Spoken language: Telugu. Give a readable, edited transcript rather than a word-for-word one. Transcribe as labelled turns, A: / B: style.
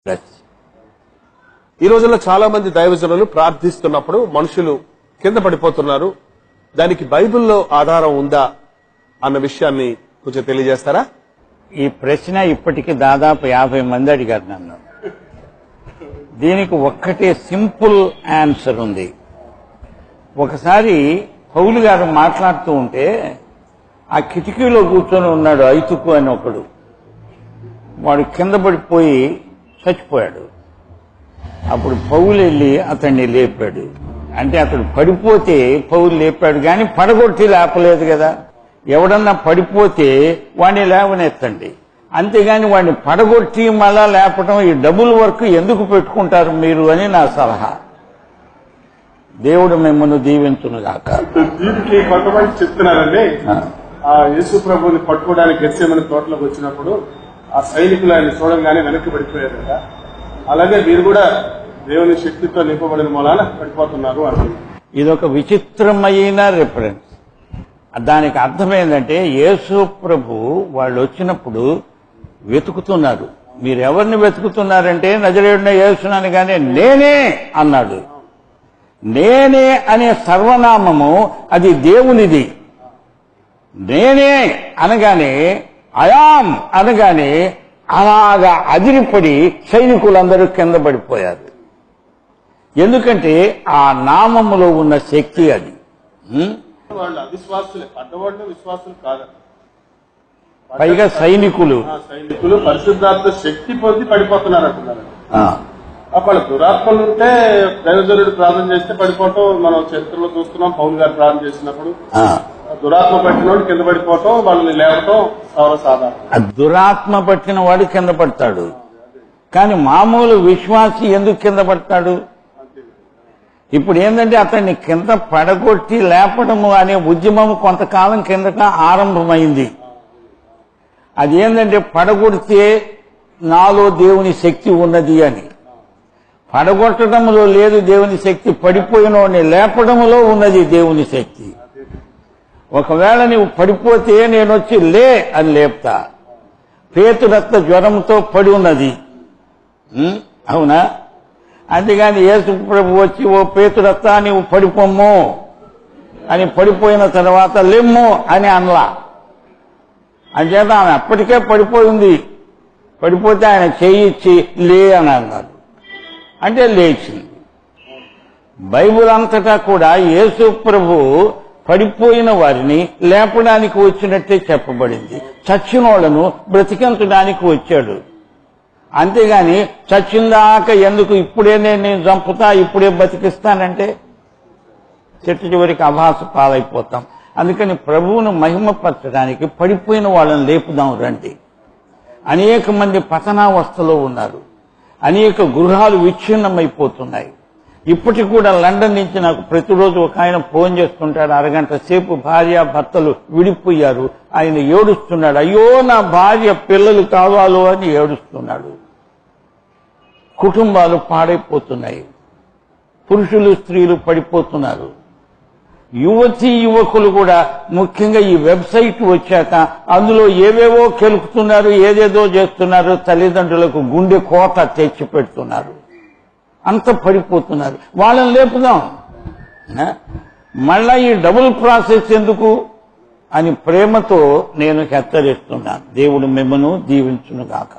A: ఈ రోజుల్లో చాలా మంది దైవజనులు ప్రార్థిస్తున్నప్పుడు మనుషులు కింద పడిపోతున్నారు. దానికి బైబిల్లో ఆధారం ఉందా అన్న విషయాన్ని కొంచెం తెలియజేస్తారా?
B: ఈ ప్రశ్న ఇప్పటికి దాదాపు 50 మంది అడిగారు నన్ను. దీనికి ఒక్కటే సింపుల్ ఆన్సర్ ఉంది. ఒకసారి పౌలు గారు మాట్లాడుతూ ఉంటే ఆ కిటికీలో కూర్చొని ఉన్నాడు ఐతుకు అని ఒకడు. వాడు కింద పడిపోయి చచ్చిపోయాడు. అప్పుడు పౌలు వెళ్ళి అతన్ని లేపాడు. అంటే అతడు పడిపోతే పౌలు లేపాడు, కానీ పడగొట్టి లేపలేదు కదా. ఎవడన్నా పడిపోతే వాడిని లేవనెత్తండి, అంతేగాని వాడిని పడగొట్టి మళ్ళా లేపడం ఈ డబుల్ వర్క్ ఎందుకు పెట్టుకుంటారు మీరు అని నా సలహా. దేవుడు మిమ్మల్ని దీవించునుగాక.
A: దీనికి కొంతమంది చెప్తున్నారండి, ఆ యేసు ప్రభుని పట్టుకోవడానికి గెత్సేమని తోటలోకి వచ్చినప్పుడు ఆ సైనికులు ఆయన చూడంగానే వెనక్కి పడిపోయారు కదా, అలాగే మీరు కూడా దేవుని శక్తితో నింపబడిన మూలాన పడిపోతున్నారు అంటుంది.
B: ఇదొక విచిత్రమైన రిఫరెన్స్. దానికి అర్థం ఏంటంటే యేసు ప్రభు వాళ్ళు వచ్చినప్పుడు వెతుకుతున్నారు. మీరు ఎవరిని వెతుకుతున్నారంటే నజరేయుడైన యేసును అనగానే నేనే అన్నాడు. నేనే అనే సర్వనామము అది దేవునిది. నేనే అనగానే అయాం అనగానే అలాగా అదిరిపడి సైనికులందరూ కింద పడిపోయారు. ఎందుకంటే ఆ నామములో ఉన్న శక్తి అది.
A: వాళ్ళు అవిశ్వాసులే, పడ్డవాళ్ళు విశ్వాసులు కాదు.
B: పైగా సైనికులు
A: పరిశుద్ధాత్మ శక్తి పొంది పడిపోతున్నారు అంటున్నారు. అప్పుడు దురాత్మలు ఉంటే దైవజనుడు ప్రార్థన చేస్తే పడిపోవటం మనం చరిత్రలో చూస్తున్నాం. పౌలు గారు ప్రార్థన చేసినప్పుడు దురాత్మ పట్టిన వాడు కింద పడిపోవటం, వాళ్ళని లేవటం సర్వసాధారణం.
B: దురాత్మ పట్టిన వాడు కింద పడతాడు, కానీ మామూలు విశ్వాసి ఎందుకు కింద పడతాడు? ఇప్పుడు ఏంటంటే అతన్ని కింద పడగొట్టి లేపడము అనే ఉద్యమం కొంతకాలం కిందట ఆరంభమైంది. అది ఏంటంటే పడగొడితే నాలో దేవుని శక్తి ఉన్నది అని. పడగొట్టడంలో లేదు దేవుని శక్తి, పడిపోయిన వాడిని లేపడంలో ఉన్నది దేవుని శక్తి. ఒకవేళ నీవు పడిపోతే నేను వచ్చి లే అని లేపుతా. పేతురత్త జ్వరంతో పడి ఉన్నది, అవునా? అంతేగాని యేసు ప్రభు వచ్చి ఓ పేతురత్త నీవు పడిపోమ్ము అని పడిపోయిన తర్వాత లెమ్ము అని అనలా. అంచేత ఆమె అప్పటికే పడిపోయింది. పడిపోతే ఆయన చేయిచ్చి లే అని అన్నారు, అంటే లేచింది. బైబిల్ అంతటా కూడా యేసు ప్రభు పడిపోయిన వారిని లేపడానికి వచ్చినట్టే చెప్పబడింది. చచ్చిన వాళ్లను బ్రతికించడానికి వచ్చాడు. అంతేగాని చచ్చిందాక ఎందుకు ఇప్పుడే నేను చంపుతా ఇప్పుడే బతికిస్తానంటే చెట్టు చివరికి అభాస పాలైపోతాం. అందుకని ప్రభువును మహిమపరచడానికి పడిపోయిన వాళ్ళని లేపుదాం రండి. అనేక మంది పతనావస్థలో ఉన్నారు. అనేక గృహాలు విచ్ఛిన్నమైపోతున్నాయి. ఇప్పటికి కూడా లండన్ నుంచి నాకు ప్రతిరోజు ఒక ఆయన ఫోన్ చేస్తుంటాడు. అరగంట సేపు భార్య భర్తలు విడిపోయారు. ఆయన ఏడుస్తున్నాడు, అయ్యో నా భార్య పిల్లలు కావాలో అని ఏడుస్తున్నాడు. కుటుంబాలు పాడైపోతున్నాయి. పురుషులు స్త్రీలు పడిపోతున్నారు. యువతీ యువకులు కూడా ముఖ్యంగా ఈ వెబ్సైట్ వచ్చాక అందులో ఏవేవో కెలుకుతున్నారు, ఏదేదో చేస్తున్నారు. తల్లిదండ్రులకు గుండె కోత తెచ్చి పెడుతున్నారు. అంత పడిపోతున్నారు. వాళ్ళని లేపుదాం. మళ్ళా ఈ డబుల్ ప్రాసెస్ ఎందుకు అని ప్రేమతో నేను హెచ్చరిస్తున్నాను. దేవుడు మిమ్మల్ని దీవించునుగాక.